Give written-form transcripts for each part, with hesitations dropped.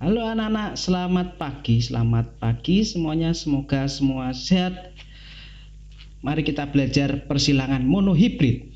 Halo anak-anak, selamat pagi semuanya, semoga semua sehat. Mari kita belajar persilangan monohibrid.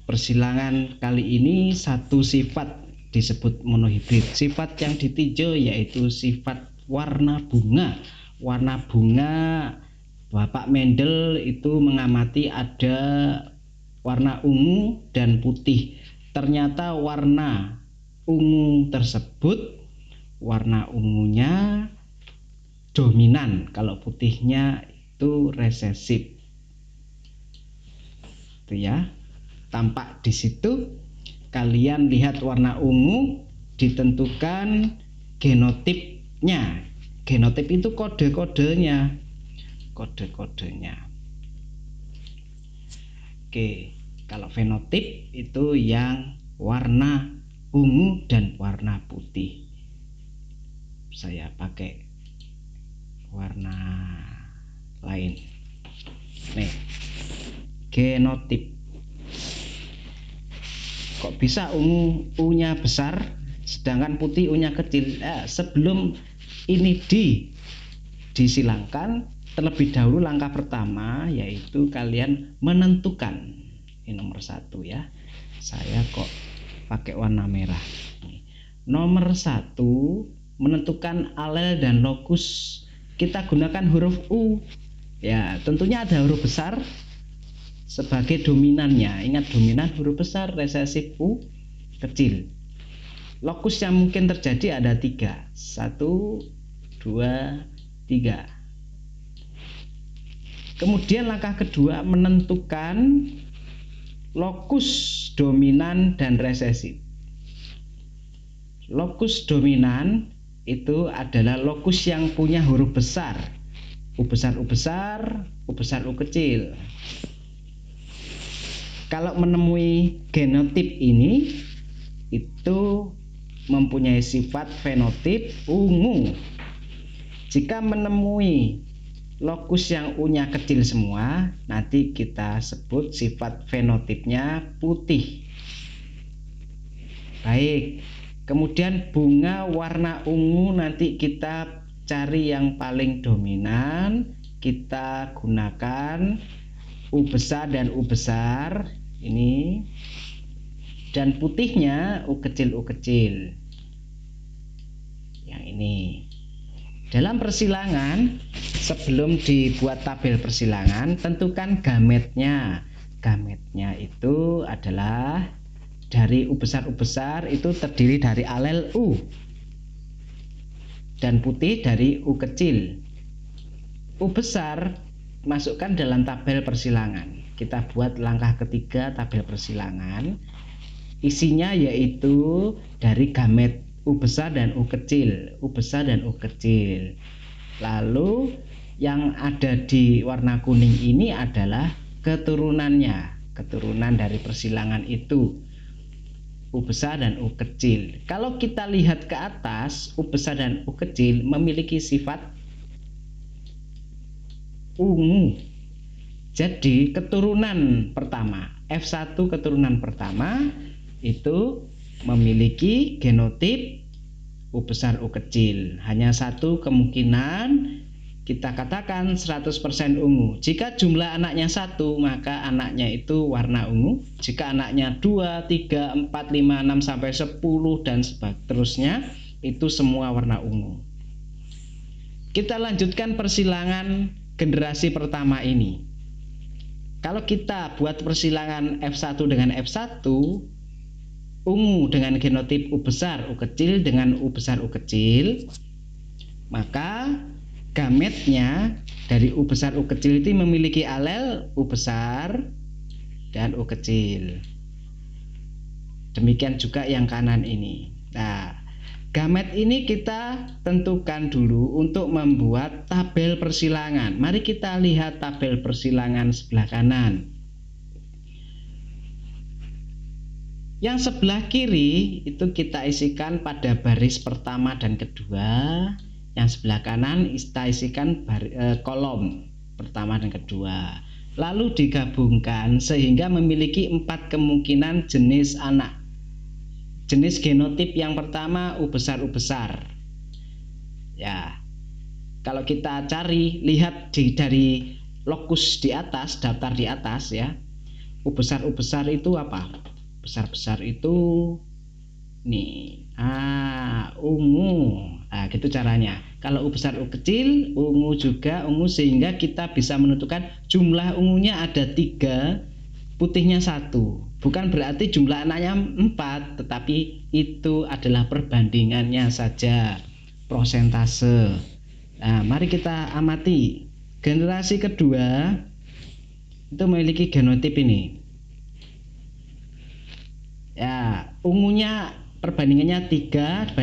Persilangan kali ini satu sifat disebut monohibrid. Sifat yang ditinjau yaitu sifat warna bunga. Warna bunga, Bapak Mendel itu mengamati ada warna ungu dan putih. Ternyata warna ungu tersebut, warna ungunya dominan, kalau putihnya itu resesif. Itu ya. Tampak di situ. Kalian lihat warna ungu ditentukan genotipnya. Genotip itu kode-kodenya. Oke, kalau fenotip itu yang warna ungu dan warna putih. Saya pakai warna lain. Nih, genotip. Kok bisa ungu U-nya besar sedangkan putih U-nya kecil? Sebelum ini disilangkan, terlebih dahulu langkah pertama yaitu kalian menentukan. Ini nomor 1 ya. Saya kok pakai warna merah. Nomor 1, menentukan alel dan lokus. Kita gunakan huruf U. Ya, tentunya ada huruf besar sebagai dominannya. Ingat, dominan huruf besar, resesif U kecil. Lokus yang mungkin terjadi ada 3. 1, 2, 3. Kemudian langkah kedua, menentukan lokus dominan dan resesif. Lokus dominan itu adalah lokus yang punya huruf besar. U besar, U besar, U besar, U kecil. Kalau menemui genotip ini, itu mempunyai sifat fenotip ungu. Jika menemui lokus yang U-nya kecil semua, nanti kita sebut sifat fenotipnya putih. Baik. Kemudian bunga warna ungu nanti kita cari yang paling dominan. Kita gunakan U besar dan U besar ini. Dan putihnya U kecil, U kecil. Yang ini. Dalam persilangan, sebelum dibuat tabel persilangan, tentukan gametnya. Gametnya itu adalah dari U besar itu terdiri dari alel U dan putih dari U kecil. U besar masukkan dalam tabel persilangan. Kita buat langkah ketiga tabel persilangan. Isinya yaitu dari gamet U besar dan U kecil, U besar dan U kecil. Lalu yang ada di warna kuning ini adalah keturunannya, keturunan dari persilangan itu. U besar dan U kecil. Kalau kita lihat ke atas, U besar dan U kecil memiliki sifat ungu. Jadi keturunan pertama, F1 keturunan pertama itu memiliki genotip U besar U kecil. Hanya satu kemungkinan, kita katakan 100% ungu. Jika jumlah anaknya 1, maka anaknya itu warna ungu. Jika anaknya 2, 3, 4, 5, 6 sampai 10 dan seterusnya, itu semua warna ungu. Kita lanjutkan persilangan generasi pertama ini. Kalau kita buat persilangan F1 dengan F1, ungu dengan genotip U besar U kecil dengan U besar U kecil, maka gametnya dari U besar U kecil itu memiliki alel U besar dan U kecil. Demikian juga yang kanan ini. Nah, gamet ini kita tentukan dulu untuk membuat tabel persilangan. Mari kita lihat tabel persilangan sebelah kanan. Yang sebelah kiri itu kita isikan pada baris pertama dan kedua. Yang sebelah kanan kita isikan kolom pertama dan kedua. Lalu digabungkan sehingga memiliki 4 kemungkinan jenis anak. Jenis genotip yang pertama U besar U besar. Ya, kalau kita cari, lihat dari lokus di atas, daftar di atas ya. U besar itu apa? Besar itu nih. Ungu. Nah, gitu caranya. Kalau U besar U kecil, ungu juga ungu, sehingga kita bisa menentukan jumlah ungunya ada 3, putihnya 1. Bukan berarti jumlah anaknya 4, tetapi itu adalah perbandingannya saja, prosentase. Nah, mari kita amati. Generasi kedua itu memiliki genotip ini. Ya, ungunya perbandingannya 3:1.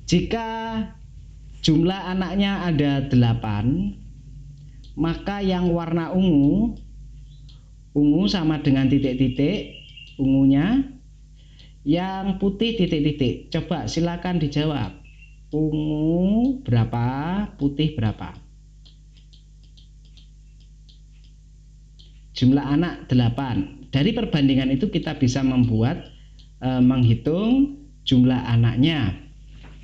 Jika jumlah anaknya ada 8, maka yang warna ungu sama dengan titik-titik ungunya, yang putih titik-titik. Coba silakan dijawab. Ungu berapa, putih berapa? Jumlah anak 8. Dari perbandingan itu kita bisa menghitung jumlah anaknya.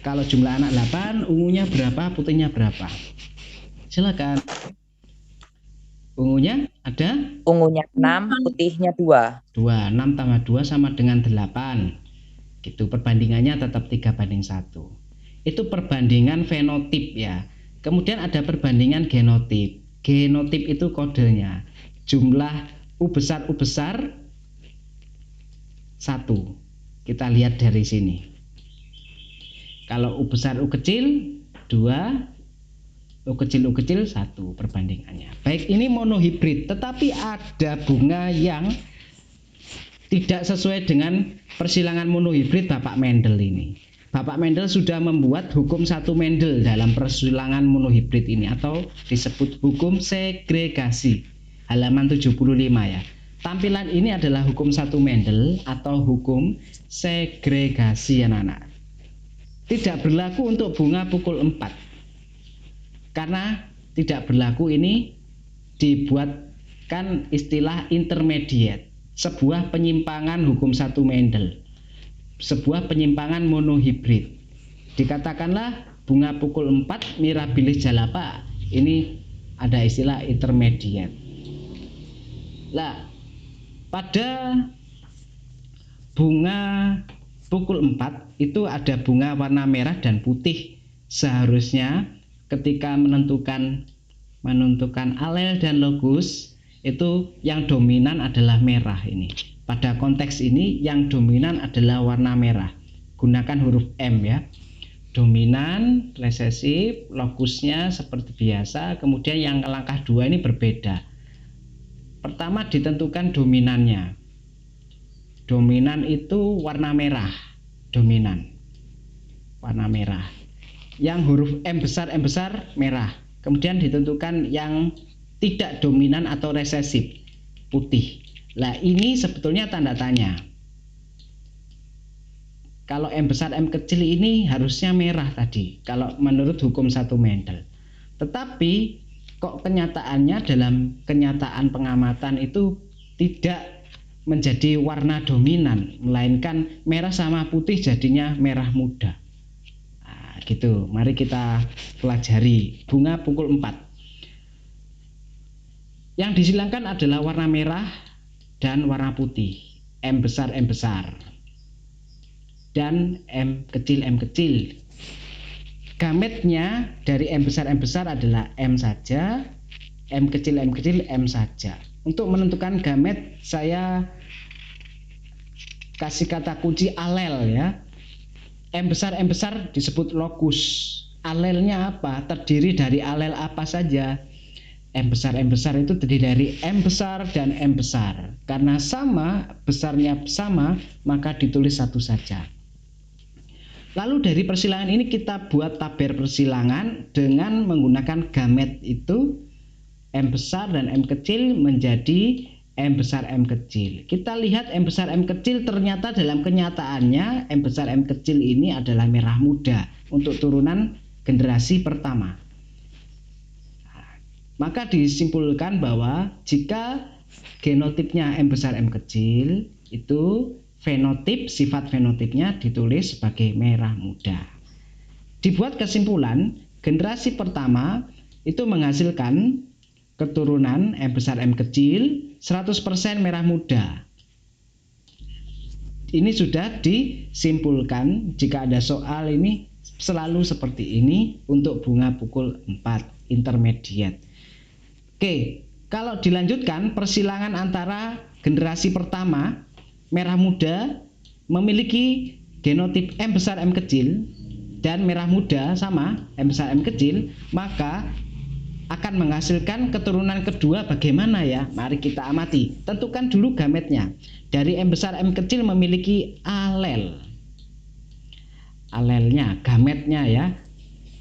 Kalau jumlah anak 8, ungunya berapa, putihnya berapa? Silakan. Ungunya ada? Ungunya 6, putihnya 2. 6 tambah 2 sama dengan 8. Gitu, perbandingannya tetap 3:1. Itu perbandingan fenotip ya. Kemudian ada perbandingan genotip. Genotip itu kodenya jumlah U besar 1. Kita lihat dari sini. Kalau U besar U kecil 2, U kecil 1 perbandingannya. Baik, ini monohibrid, tetapi ada bunga yang tidak sesuai dengan persilangan monohibrid Bapak Mendel ini. Bapak Mendel sudah membuat hukum 1 Mendel dalam persilangan monohibrid ini, atau disebut hukum segregasi. Halaman 75 ya. Tampilan ini adalah hukum 1 Mendel atau hukum segregasi anak-anak. Tidak berlaku untuk bunga pukul 4. Karena tidak berlaku ini dibuatkan istilah intermediate, sebuah penyimpangan hukum 1 Mendel, sebuah penyimpangan monohibrid. Dikatakanlah bunga pukul 4 Mirabilis jalapa, ini ada istilah intermediate. Lah, pada bunga pukul 4 itu ada bunga warna merah dan putih. Seharusnya ketika menentukan alel dan lokus itu yang dominan adalah merah ini. Pada konteks ini yang dominan adalah warna merah. Gunakan huruf M ya. Dominan, resesif, lokusnya seperti biasa. Kemudian yang langkah 2 ini berbeda. Pertama ditentukan dominannya. Dominan itu warna merah. Dominan warna merah. Yang huruf M besar merah. Kemudian ditentukan yang tidak dominan atau resesif, putih. Nah, ini sebetulnya tanda tanya. Kalau M besar M kecil ini harusnya merah tadi, kalau menurut hukum 1 Mendel. Tetapi kok kenyataannya dalam kenyataan pengamatan itu tidak menjadi warna dominan, melainkan merah sama putih jadinya merah muda. Gitu, mari kita pelajari bunga pukul 4. Yang disilangkan adalah warna merah dan warna putih, M besar dan M kecil. Gametnya dari M besar adalah M saja, M kecil M saja. Untuk menentukan gamet saya kasih kata kunci alel ya. M besar disebut lokus. Alelnya apa? Terdiri dari alel apa saja? M besar itu terdiri dari M besar dan M besar. Karena sama, besarnya sama, maka ditulis satu saja. Lalu dari persilangan ini kita buat tabel persilangan dengan menggunakan gamet itu M besar dan M kecil menjadi M besar M kecil. Kita lihat M besar M kecil ternyata dalam kenyataannya M besar M kecil ini adalah merah muda untuk turunan generasi pertama. Maka disimpulkan bahwa jika genotipnya M besar M kecil, itu fenotip, sifat fenotipnya ditulis sebagai merah muda. Dibuat kesimpulan, generasi pertama itu menghasilkan keturunan M besar M kecil 100% merah muda. Ini sudah disimpulkan. Jika ada soal ini selalu seperti ini untuk bunga pukul 4 intermediate. Oke, kalau dilanjutkan persilangan antara generasi pertama merah muda memiliki genotip M besar M kecil dan merah muda sama M besar M kecil, maka akan menghasilkan keturunan kedua bagaimana ya? Mari kita amati. Tentukan dulu gametnya. Dari M besar M kecil memiliki alel. Alelnya, gametnya ya.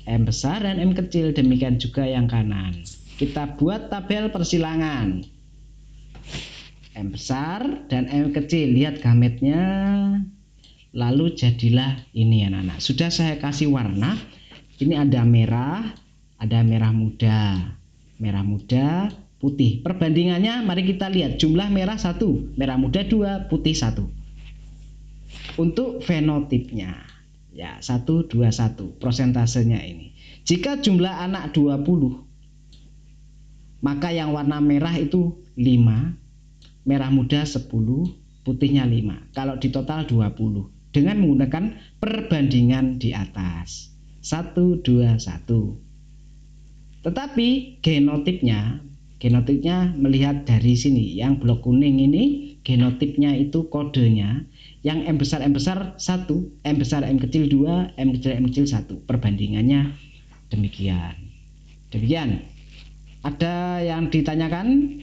M besar dan M kecil, demikian juga yang kanan. Kita buat tabel persilangan. M besar dan M kecil, lihat gametnya. Lalu jadilah ini anak-anak. Sudah saya kasih warna. Ini ada merah, ada merah muda, putih. Perbandingannya mari kita lihat. Jumlah merah 1, merah muda 2, putih 1. Untuk fenotipnya ya 1, 2, 1 prosentasenya ini. Jika jumlah anak 20, maka yang warna merah itu 5, merah muda 10, putihnya 5. Kalau di total 20 dengan menggunakan perbandingan di atas 1, 2, 1. Tetapi genotipnya melihat dari sini, yang blok kuning ini genotipnya itu kodenya, yang M besar 1, M besar M kecil 2, M kecil 1. Perbandingannya demikian. Ada yang ditanyakan?